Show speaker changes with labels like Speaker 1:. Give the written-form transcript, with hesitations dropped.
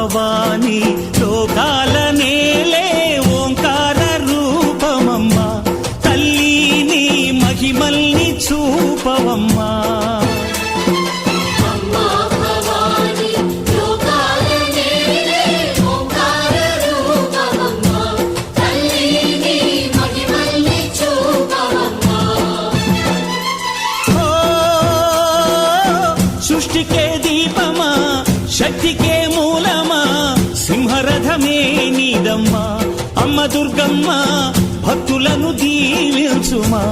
Speaker 1: భవాని లోకాల నేలే ఓంకార రూపమమ్మా తల్లి నీ మహిమల్ని చూపవమ్మా సృష్టికే దీపమా శక్తికే మూలమా సింహరథమే నీదమ్మా అమ్మ దుర్గమ్మ భక్తులను దీవించుమా